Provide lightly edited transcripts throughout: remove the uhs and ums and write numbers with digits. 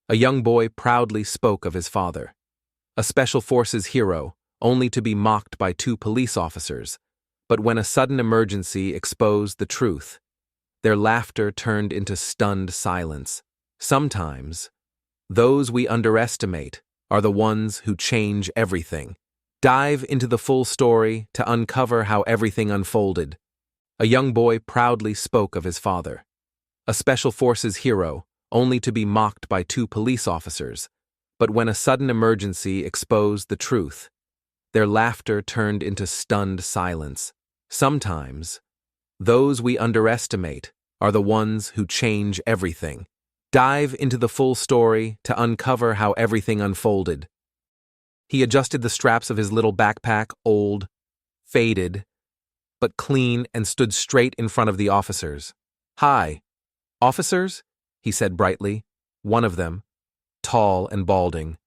A young boy proudly spoke of his father, a special forces hero, only to be mocked by two police officers. But when a sudden emergency exposed the truth, their laughter turned into stunned silence. Sometimes, those we underestimate are the ones who change everything. Dive into the full story to uncover how everything unfolded. A young boy proudly spoke of his father, a special forces hero, only to be mocked by two police officers. But when a sudden emergency exposed the truth, their laughter turned into stunned silence. Sometimes, those we underestimate are the ones who change everything. Dive into the full story to uncover how everything unfolded. He adjusted the straps of his little backpack, old, faded, but clean, and stood straight in front of the officers. "Hi, officers?" he said brightly. One of them, tall and balding,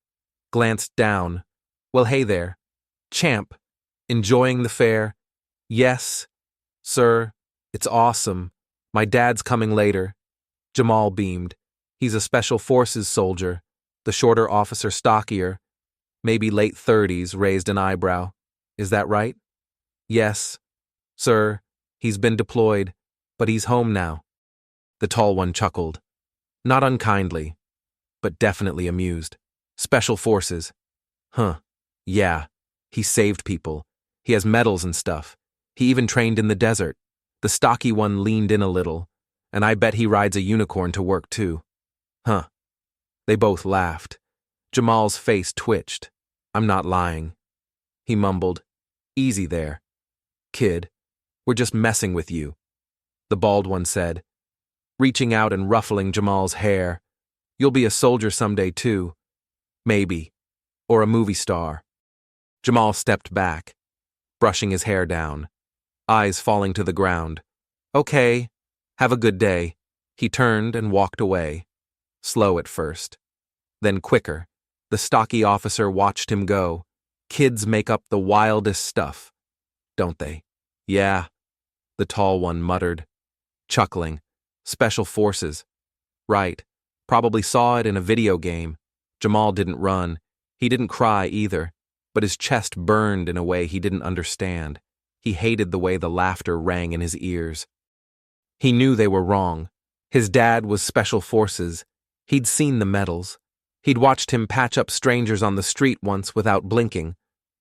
glanced down. "Well, hey there. Champ, enjoying the fair?" "Yes, sir, it's awesome. My dad's coming later." Jamal beamed. "He's a special forces soldier." The shorter officer, stockier, maybe late 30s, raised an eyebrow. "Is that right?" "Yes, sir, he's been deployed, but he's home now." The tall one chuckled, not unkindly, but definitely amused. "Special forces. Huh, yeah, he saved people. He has medals and stuff. He even trained in the desert." The stocky one leaned in a little, "And I bet he rides a unicorn to work too." "Huh." They both laughed. Jamal's face twitched. "I'm not lying." He mumbled, "Easy there, kid. We're just messing with you." The bald one said, reaching out and ruffling Jamal's hair, "You'll be a soldier someday too. Maybe. Or a movie star." Jamal stepped back, brushing his hair down, eyes falling to the ground. "Okay, have a good day." He turned and walked away, slow at first, then quicker. The stocky officer watched him go. Kids make up the wildest stuff, don't they? "Yeah," the tall one muttered, chuckling. "Special forces. Right. Probably saw it in a video game." Jamal didn't run. He didn't cry either, but his chest burned in a way he didn't understand. He hated the way the laughter rang in his ears. He knew they were wrong. His dad was special forces. He'd seen the medals. He'd watched him patch up strangers on the street once without blinking.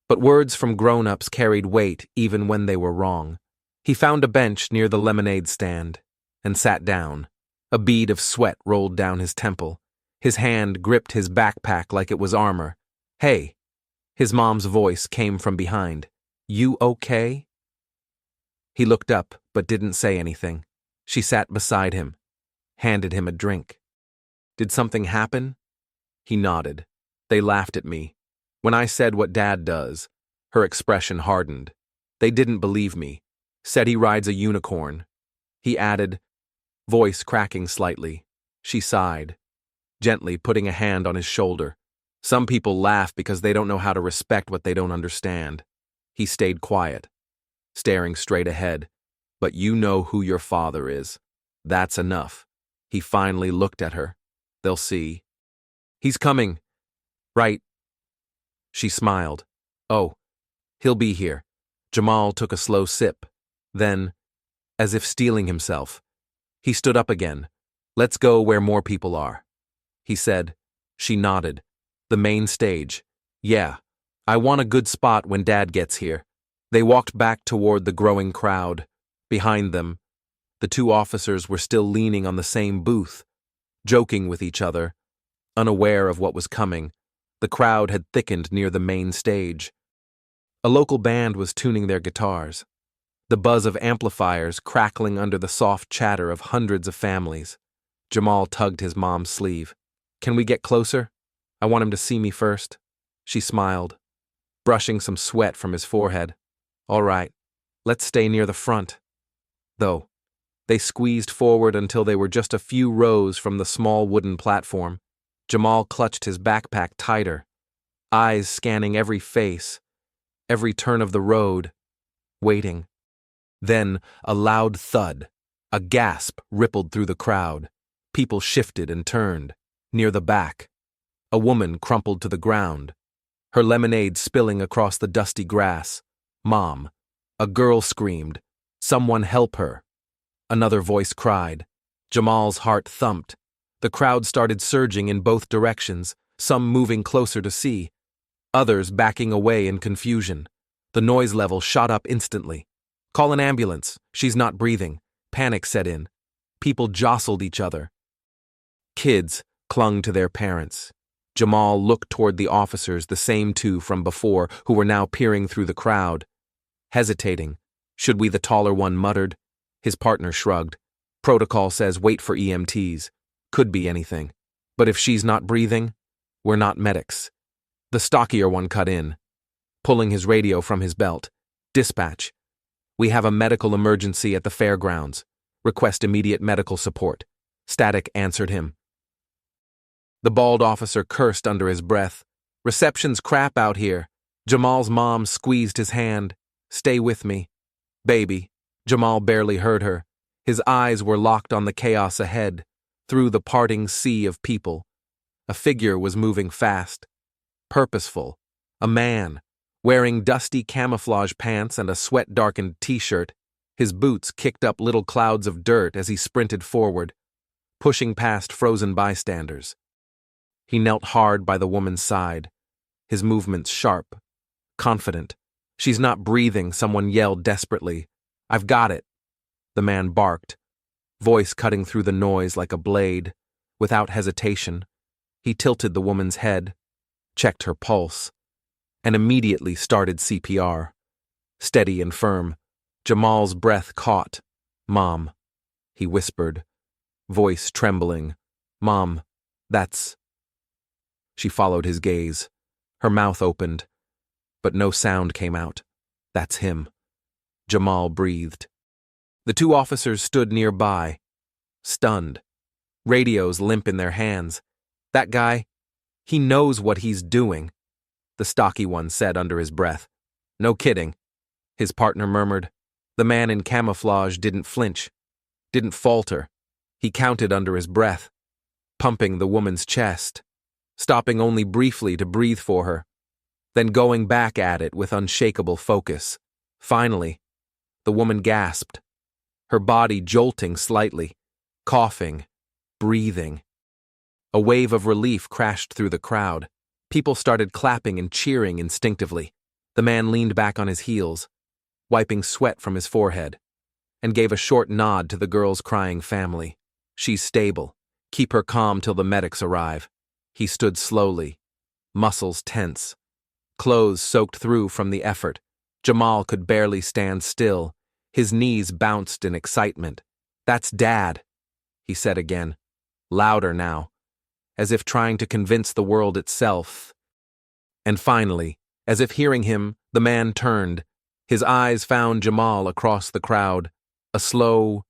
But words from grown-ups carried weight even when they were wrong. He found a bench near the lemonade stand and sat down. A bead of sweat rolled down his temple. His hand gripped his backpack like it was armor. "Hey." His mom's voice came from behind. "You okay?" He looked up but didn't say anything. She sat beside him, handed him a drink. "Did something happen?" He nodded. "They laughed at me. When I said what Dad does," her expression hardened. "They didn't believe me. Said he rides a unicorn." He added, voice cracking slightly. She sighed, gently putting a hand on his shoulder. "Some people laugh because they don't know how to respect what they don't understand." He stayed quiet, staring straight ahead. "But you know who your father is. That's enough." He finally looked at her. "They'll see." "He's coming." "Right." She smiled. "Oh, he'll be here." Jamal took a slow sip. Then, as if steeling himself, he stood up again. "Let's go where more people are," he said. She nodded. "The main stage." "Yeah, I want a good spot when Dad gets here." They walked back toward the growing crowd. Behind them, the two officers were still leaning on the same booth, joking with each other, unaware of what was coming. The crowd had thickened near the main stage. A local band was tuning their guitars, the buzz of amplifiers crackling under the soft chatter of hundreds of families. Jamal tugged his mom's sleeve. "Can we get closer? I want him to see me first." She smiled, brushing some sweat from his forehead. "All right, let's stay near the front." Though, they squeezed forward until they were just a few rows from the small wooden platform. Jamal clutched his backpack tighter, eyes scanning every face, every turn of the road, waiting. Then a loud thud, a gasp rippled through the crowd. People shifted and turned. Near the back, a woman crumpled to the ground, her lemonade spilling across the dusty grass. "Mom!" A girl screamed. "Someone help her!" Another voice cried. Jamal's heart thumped. The crowd started surging in both directions, some moving closer to see, others backing away in confusion. The noise level shot up instantly. "Call an ambulance. She's not breathing." Panic set in. People jostled each other. Kids clung to their parents. Jamal looked toward the officers, the same two from before, who were now peering through the crowd. Hesitating. "Should we?" the taller one muttered. His partner shrugged. "Protocol says wait for EMTs. Could be anything. But if she's not breathing, we're not medics." The stockier one cut in, pulling his radio from his belt. "Dispatch. We have a medical emergency at the fairgrounds. Request immediate medical support." Static answered him. The bald officer cursed under his breath. "Reception's crap out here." Jamal's mom squeezed his hand. "Stay with me." "Baby." Jamal barely heard her. His eyes were locked on the chaos ahead, through the parting sea of people. A figure was moving fast. Purposeful. A man, wearing dusty camouflage pants and a sweat-darkened t-shirt. His boots kicked up little clouds of dirt as he sprinted forward, pushing past frozen bystanders. He knelt hard by the woman's side, his movements sharp, confident. "She's not breathing," someone yelled desperately. "I've got it." The man barked, voice cutting through the noise like a blade. Without hesitation, he tilted the woman's head, checked her pulse, and immediately started CPR. Steady and firm, Jamal's breath caught. "Mom," he whispered, voice trembling. "Mom, that's..." She followed his gaze. Her mouth opened, but no sound came out. "That's him." Jamal breathed. The two officers stood nearby, stunned, radios limp in their hands. "That guy, he knows what he's doing," the stocky one said under his breath. "No kidding," his partner murmured. The man in camouflage didn't flinch, didn't falter. He counted under his breath, pumping the woman's chest, stopping only briefly to breathe for her, then going back at it with unshakable focus. Finally, the woman gasped, her body jolting slightly, coughing, breathing. A wave of relief crashed through the crowd. People started clapping and cheering instinctively. The man leaned back on his heels, wiping sweat from his forehead, and gave a short nod to the girl's crying family. "She's stable. Keep her calm till the medics arrive." He stood slowly, muscles tense, clothes soaked through from the effort. Jamal could barely stand still. His knees bounced in excitement. "That's Dad," he said again, louder now, as if trying to convince the world itself. And finally, as if hearing him, the man turned. His eyes found Jamal across the crowd. A slow,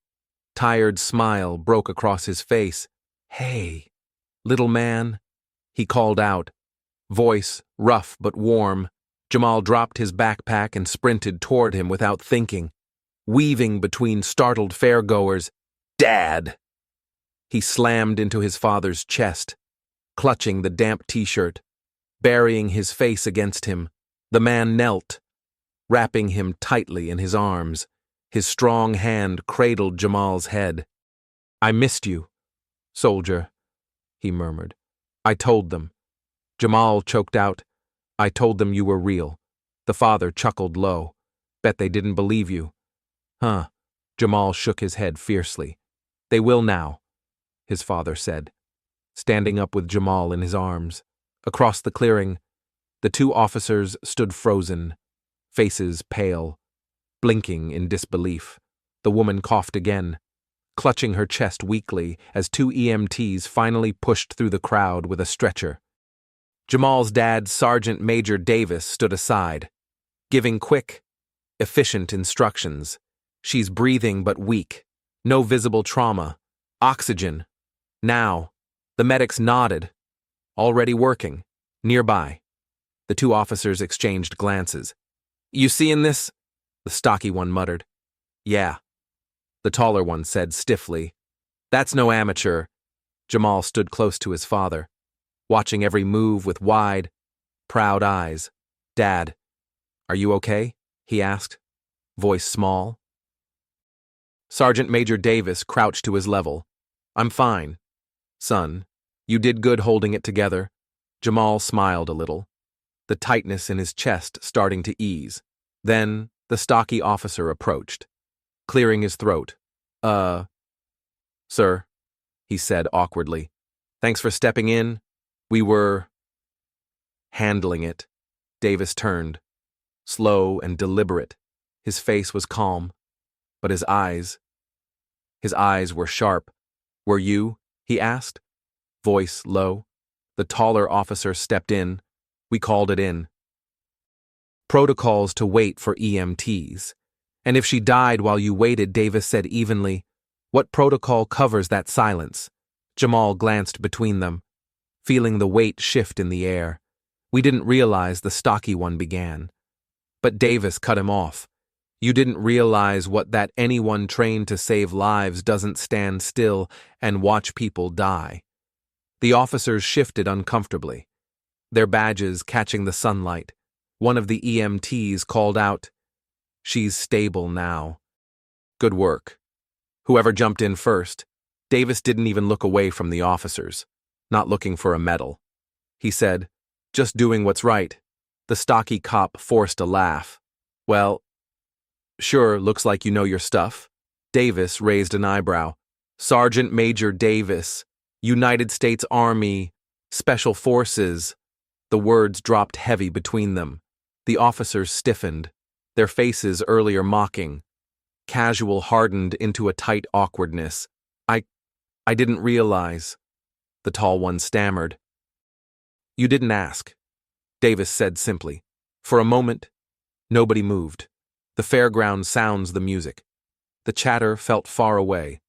tired smile broke across his face. "Hey, little man," he called out, voice rough but warm. Jamal dropped his backpack and sprinted toward him without thinking, weaving between startled fairgoers. "Dad!" He slammed into his father's chest, clutching the damp t-shirt, burying his face against him. The man knelt, wrapping him tightly in his arms. His strong hand cradled Jamal's head. "I missed you, soldier," he murmured. "I told them." Jamal choked out, "I told them you were real." The father chuckled low. "Bet they didn't believe you." "Huh." Jamal shook his head fiercely. "They will now," his father said, standing up with Jamal in his arms. Across the clearing, the two officers stood frozen, faces pale, blinking in disbelief. The woman coughed again, clutching her chest weakly as two EMTs finally pushed through the crowd with a stretcher. Jamal's dad, Sergeant Major Davis, stood aside, giving quick, efficient instructions. "She's breathing but weak. No visible trauma. Oxygen. Now." The medics nodded. "Already working. Nearby." The two officers exchanged glances. "You seeing this?" the stocky one muttered. "Yeah," the taller one said stiffly. "That's no amateur. Jamal stood close to his father, watching every move with wide, proud eyes. "Dad, are you okay?" he asked, voice small. Sergeant Major Davis crouched to his level. "I'm fine. Son, you did good holding it together." Jamal smiled a little, the tightness in his chest starting to ease. Then the stocky officer approached, clearing his throat. Sir," he said awkwardly. "Thanks for stepping in. We were handling it." Davis turned, slow and deliberate. His face was calm, but his eyes were sharp. "Were you?" he asked, voice low. The taller officer stepped in. "We called it in. Protocols to wait for EMTs. And if she died while you waited," Davis said evenly. "What protocol covers that silence?" Jamal glanced between them, feeling the weight shift in the air. "We didn't realize," the stocky one began. But Davis cut him off. "You didn't realize what that anyone trained to save lives doesn't stand still and watch people die." The officers shifted uncomfortably, their badges catching the sunlight. One of the EMTs called out, "She's stable now." "Good work." Whoever jumped in first. Davis didn't even look away from the officers, not looking for a medal. He said, "Just doing what's right." The stocky cop forced a laugh. "Well, sure, looks like you know your stuff." Davis raised an eyebrow. "Sergeant Major Davis, United States Army, Special Forces." The words dropped heavy between them. The officers stiffened, their faces earlier mocking. Casual hardened into a tight awkwardness. I didn't realize," the tall one stammered. "You didn't ask," Davis said simply. For a moment, nobody moved. The fairground sounds the music. The chatter felt far away,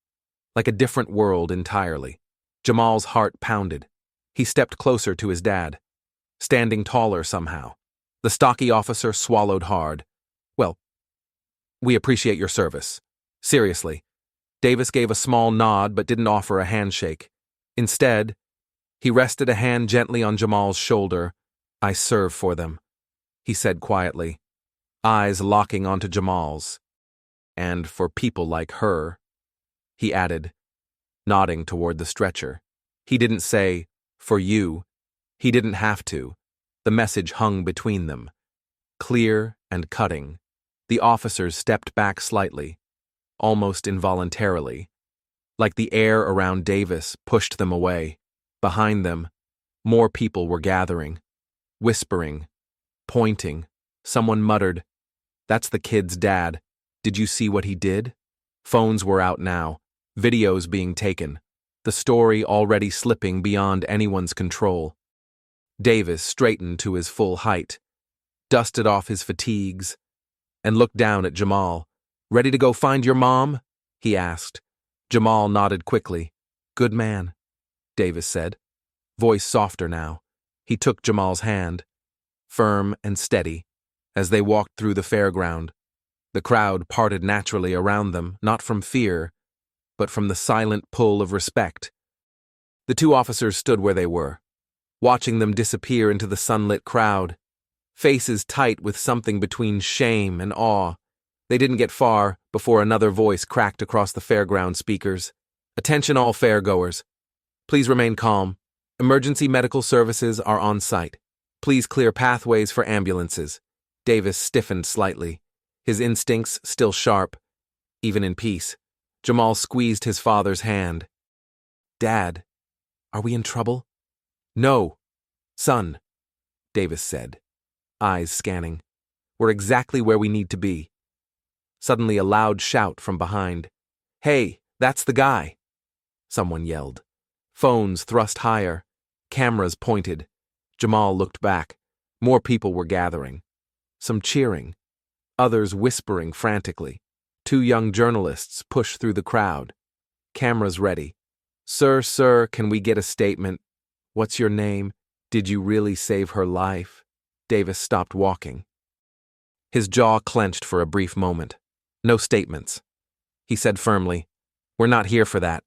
like a different world entirely. Jamal's heart pounded. He stepped closer to his dad, standing taller somehow. The stocky officer swallowed hard. "Well, we appreciate your service. Seriously." Davis gave a small nod but didn't offer a handshake. Instead, he rested a hand gently on Jamal's shoulder. "I serve for them," he said quietly, eyes locking onto Jamal's. "And for people like her," he added, nodding toward the stretcher. He didn't say, "For you." He didn't have to. The message hung between them, clear and cutting. The officers stepped back slightly, almost involuntarily, like the air around Davis pushed them away. Behind them, more people were gathering, whispering, pointing. Someone muttered, "That's the kid's dad. Did you see what he did?" Phones were out now, videos being taken, the story already slipping beyond anyone's control. Davis straightened to his full height, dusted off his fatigues, and looked down at Jamal. "Ready to go find your mom?" he asked. Jamal nodded quickly. "Good man," Davis said, voice softer now. He took Jamal's hand, firm and steady, as they walked through the fairground. The crowd parted naturally around them, not from fear, but from the silent pull of respect. The two officers stood where they were, watching them disappear into the sunlit crowd, faces tight with something between shame and awe. They didn't get far before another voice cracked across the fairground speakers. "Attention all fairgoers. Please remain calm. Emergency medical services are on site. Please clear pathways for ambulances." Davis stiffened slightly, his instincts still sharp, even in peace. Jamal squeezed his father's hand. "Dad, are we in trouble?" "No, son," Davis said, eyes scanning. "We're exactly where we need to be." Suddenly a loud shout from behind. "Hey, that's the guy!" someone yelled. Phones thrust higher, cameras pointed. Jamal looked back. More people were gathering. Some cheering, others whispering frantically. Two young journalists pushed through the crowd. Cameras ready. Sir, can we get a statement? What's your name? Did you really save her life?" Davis stopped walking. His jaw clenched for a brief moment. "No statements," he said firmly. "We're not here for that.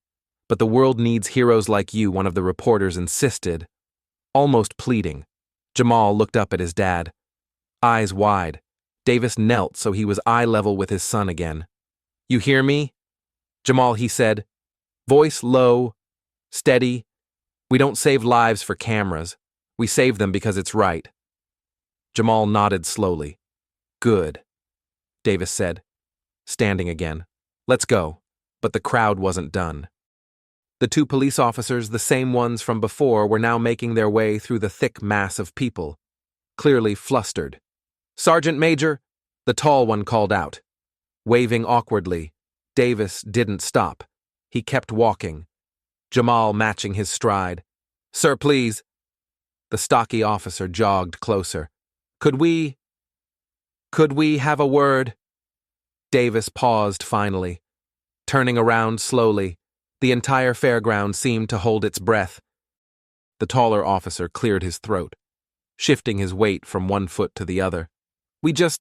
But the world needs heroes like you, one of the reporters insisted, almost pleading. Jamal looked up at his dad, eyes wide. Davis knelt so he was eye level with his son again. You hear me? Jamal, he said, voice low, steady. We don't save lives for cameras. We save them because it's right. Jamal nodded slowly. Good, Davis said, standing again. Let's go. But the crowd wasn't done. The two police officers, the same ones from before, were now making their way through the thick mass of people, clearly flustered. Sergeant Major, the tall one called out. Waving awkwardly, Davis didn't stop. He kept walking, Jamal matching his stride. Sir, please. The stocky officer jogged closer. Could we have a word? Davis paused finally. Turning around slowly, the entire fairground seemed to hold its breath. The taller officer cleared his throat, shifting his weight from one foot to the other. We just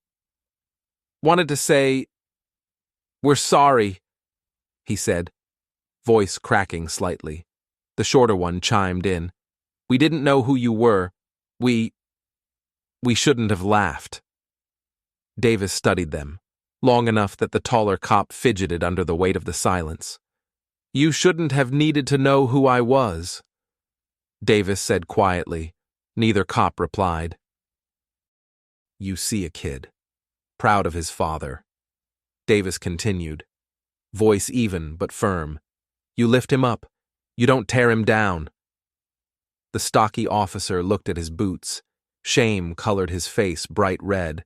wanted to say, we're sorry, he said, voice cracking slightly. The shorter one chimed in. We didn't know who you were. We shouldn't have laughed. Davis studied them, long enough that the taller cop fidgeted under the weight of the silence. You shouldn't have needed to know who I was, Davis said quietly. Neither cop replied. You see a kid, proud of his father. Davis continued, voice even but firm. You lift him up. You don't tear him down. The stocky officer looked at his boots. Shame colored his face bright red.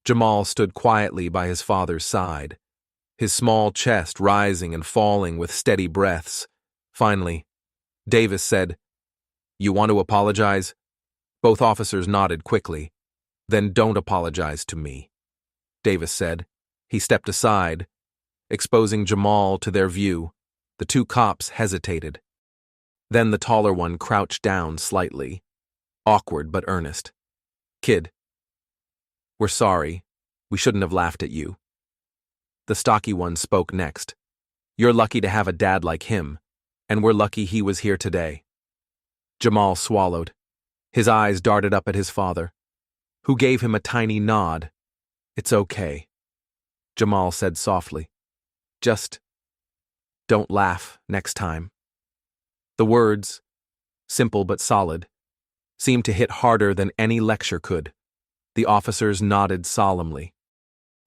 Jamal stood quietly by his father's side, his small chest rising and falling with steady breaths. Finally, Davis said, You want to apologize? Both officers nodded quickly. Then don't apologize to me, Davis said. He stepped aside, exposing Jamal to their view. The two cops hesitated. Then the taller one crouched down slightly, awkward but earnest. Kid, we're sorry. We shouldn't have laughed at you. The stocky one spoke next. You're lucky to have a dad like him, and we're lucky he was here today. Jamal swallowed. His eyes darted up at his father, who gave him a tiny nod. It's okay, Jamal said softly. Just don't laugh next time. The words, simple but solid, seemed to hit harder than any lecture could. The officers nodded solemnly.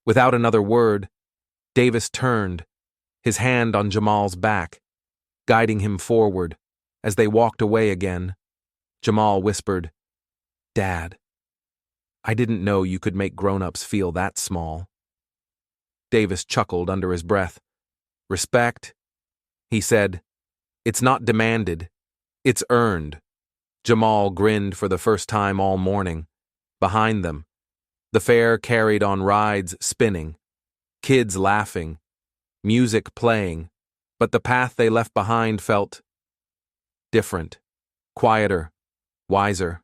Without another word, Davis turned, his hand on Jamal's back, guiding him forward. As they walked away again, Jamal whispered, Dad, I didn't know you could make grown-ups feel that small. Davis chuckled under his breath. Respect, he said. It's not demanded. It's earned. Jamal grinned for the first time all morning. Behind them, the fair carried on, rides spinning, kids laughing, music playing, but the path they left behind felt different, quieter, wiser.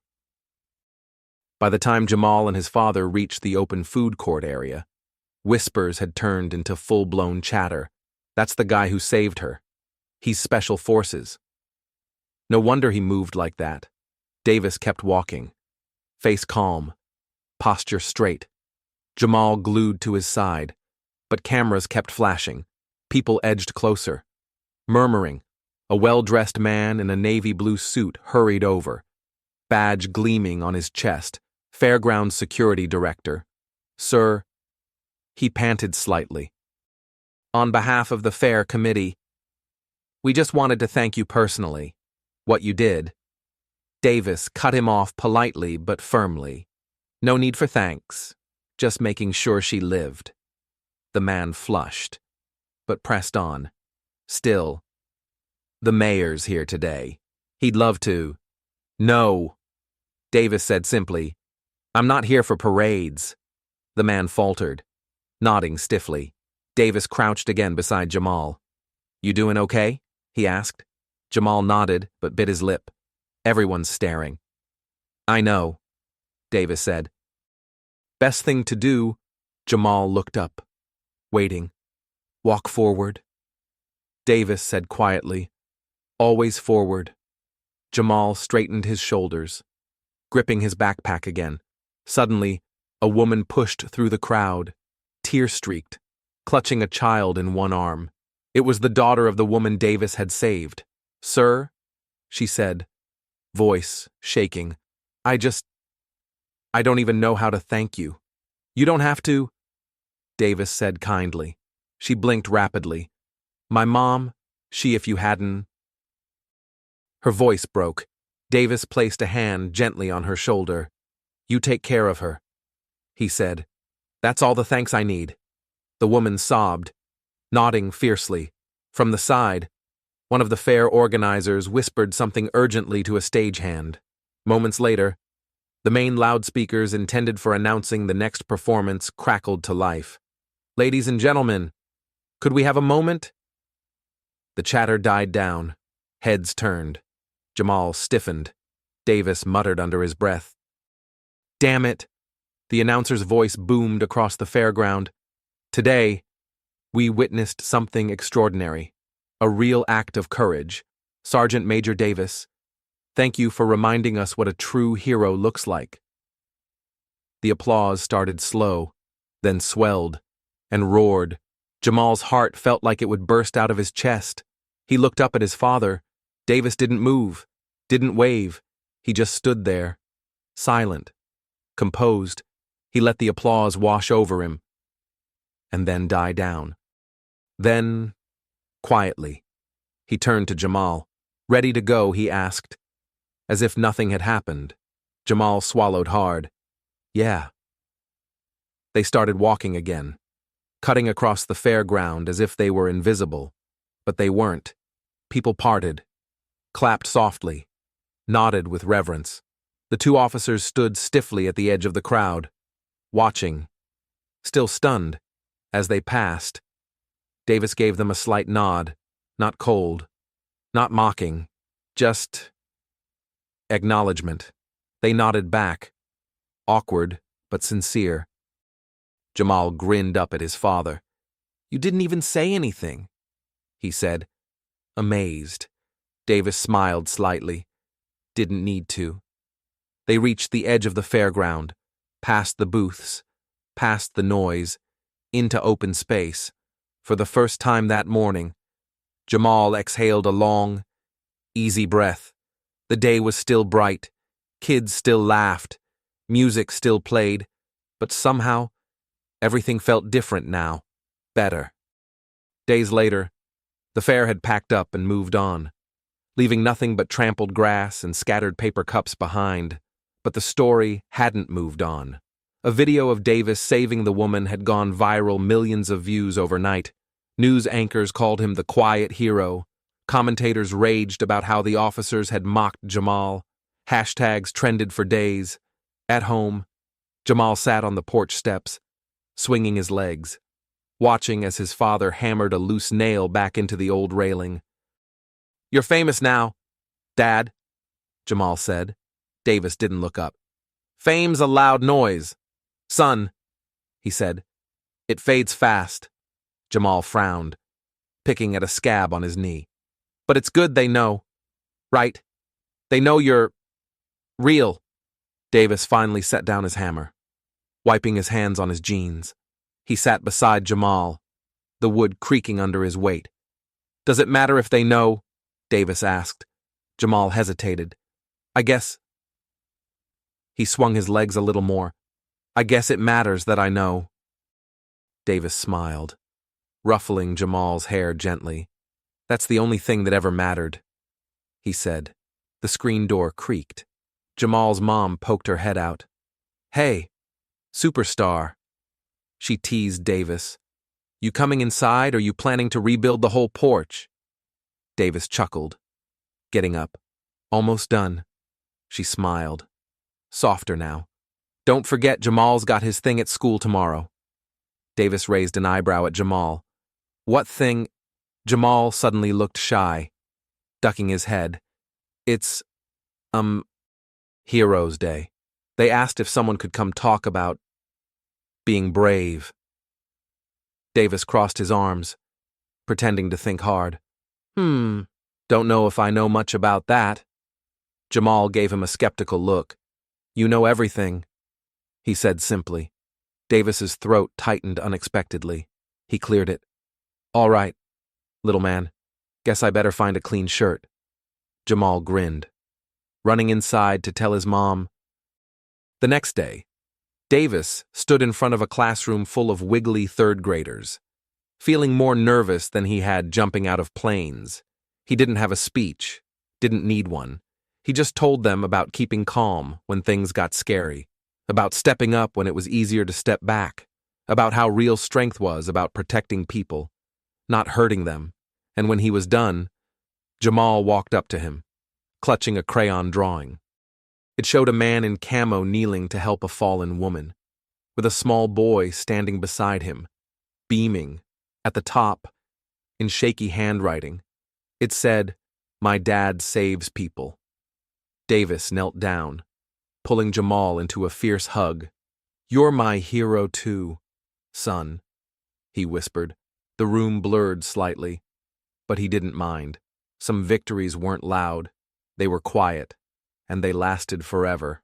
By the time Jamal and his father reached the open food court area, whispers had turned into full-blown chatter. That's the guy who saved her. He's Special Forces. No wonder he moved like that. Davis kept walking, face calm, posture straight. Jamal glued to his side, but cameras kept flashing. People edged closer, murmuring. A well-dressed man in a navy blue suit hurried over, badge gleaming on his chest. Fairground Security Director. Sir, he panted slightly. On behalf of the Fair Committee, we just wanted to thank you personally. What you did. Davis cut him off politely but firmly. No need for thanks, just making sure she lived. The man flushed, but pressed on. Still, the mayor's here today. He'd love to. No, Davis said simply. I'm not here for parades. The man faltered, nodding stiffly. Davis crouched again beside Jamal. You doing okay? He asked. Jamal nodded, but bit his lip. Everyone's staring. I know, Davis said. Best thing to do. Jamal looked up, waiting. Walk forward. Davis said quietly, Always forward. Jamal straightened his shoulders, gripping his backpack again. Suddenly, a woman pushed through the crowd, tear-streaked, clutching a child in one arm. It was the daughter of the woman Davis had saved. "Sir," she said, voice shaking, I don't even know how to thank you." "You don't have to," Davis said kindly. She blinked rapidly. "My mom, if you hadn't—" Her voice broke. Davis placed a hand gently on her shoulder. "You take care of her," he said. "That's all the thanks I need." The woman sobbed, nodding fiercely. From the side, one of the fair organizers whispered something urgently to a stagehand. Moments later, the main loudspeakers intended for announcing the next performance crackled to life. "Ladies and gentlemen, could we have a moment?" The chatter died down. Heads turned. Jamal stiffened. Davis muttered under his breath. "Damn it!" The announcer's voice boomed across the fairground. "Today, we witnessed something extraordinary. A real act of courage. Sergeant Major Davis, thank you for reminding us what a true hero looks like." The applause started slow, then swelled, and roared. Jamal's heart felt like it would burst out of his chest. He looked up at his father. Davis didn't move, didn't wave. He just stood there, silent, composed. He let the applause wash over him, and then die down. Then, quietly, he turned to Jamal. "Ready to go?" he asked. As if nothing had happened, Jamal swallowed hard. "Yeah." They started walking again, cutting across the fairground as if they were invisible. But they weren't. People parted, clapped softly, nodded with reverence. The two officers stood stiffly at the edge of the crowd, watching, still stunned, as they passed. Davis gave them a slight nod, not cold, not mocking, just acknowledgement. They nodded back, awkward but sincere. Jamal grinned up at his father. "You didn't even say anything," he said, amazed. Davis smiled slightly. "Didn't need to." They reached the edge of the fairground, past the booths, past the noise, into open space. For the first time that morning, Jamal exhaled a long, easy breath. The day was still bright, kids still laughed, music still played, but somehow, everything felt different now, better. Days later, the fair had packed up and moved on, leaving nothing but trampled grass and scattered paper cups behind. But the story hadn't moved on. A video of Davis saving the woman had gone viral, millions of views overnight. News anchors called him the quiet hero. Commentators raged about how the officers had mocked Jamal. Hashtags trended for days. At home, Jamal sat on the porch steps, swinging his legs, watching as his father hammered a loose nail back into the old railing. "You're famous now, Dad," Jamal said. Davis didn't look up. "Fame's a loud noise. Son," he said. "It fades fast." Jamal frowned, picking at a scab on his knee. "But it's good they know, right? They know you're real." Davis finally set down his hammer, wiping his hands on his jeans. He sat beside Jamal, the wood creaking under his weight. "Does it matter if they know?" Davis asked. Jamal hesitated. "I guess—" He swung his legs a little more. "I guess it matters that I know." Davis smiled, ruffling Jamal's hair gently. "That's the only thing that ever mattered," he said. The screen door creaked. Jamal's mom poked her head out. "Hey, superstar," she teased Davis. "You coming inside or you planning to rebuild the whole porch?" Davis chuckled, getting up. "Almost done." She smiled, softer now. "Don't forget Jamal's got his thing at school tomorrow." Davis raised an eyebrow at Jamal. "What thing?" Jamal suddenly looked shy, ducking his head. "It's, Heroes Day. They asked if someone could come talk about being brave." Davis crossed his arms, pretending to think hard. Don't know if I know much about that. Jamal gave him a skeptical look. You know everything, he said simply. Davis's throat tightened unexpectedly. He cleared it. All right, little man. Guess I better find a clean shirt. Jamal grinned, running inside to tell his mom. The next day, Davis stood in front of a classroom full of wiggly third graders, feeling more nervous than he had jumping out of planes. He didn't have a speech, didn't need one. He just told them about keeping calm when things got scary, about stepping up when it was easier to step back, about how real strength was about protecting people, not hurting them. And when he was done, Jamal walked up to him, clutching a crayon drawing. It showed a man in camo kneeling to help a fallen woman, with a small boy standing beside him, beaming. At the top, in shaky handwriting, it said, "My dad saves people." Davis knelt down, pulling Jamal into a fierce hug. "You're my hero too, son," he whispered. The room blurred slightly, but he didn't mind. Some victories weren't loud, they were quiet, and they lasted forever.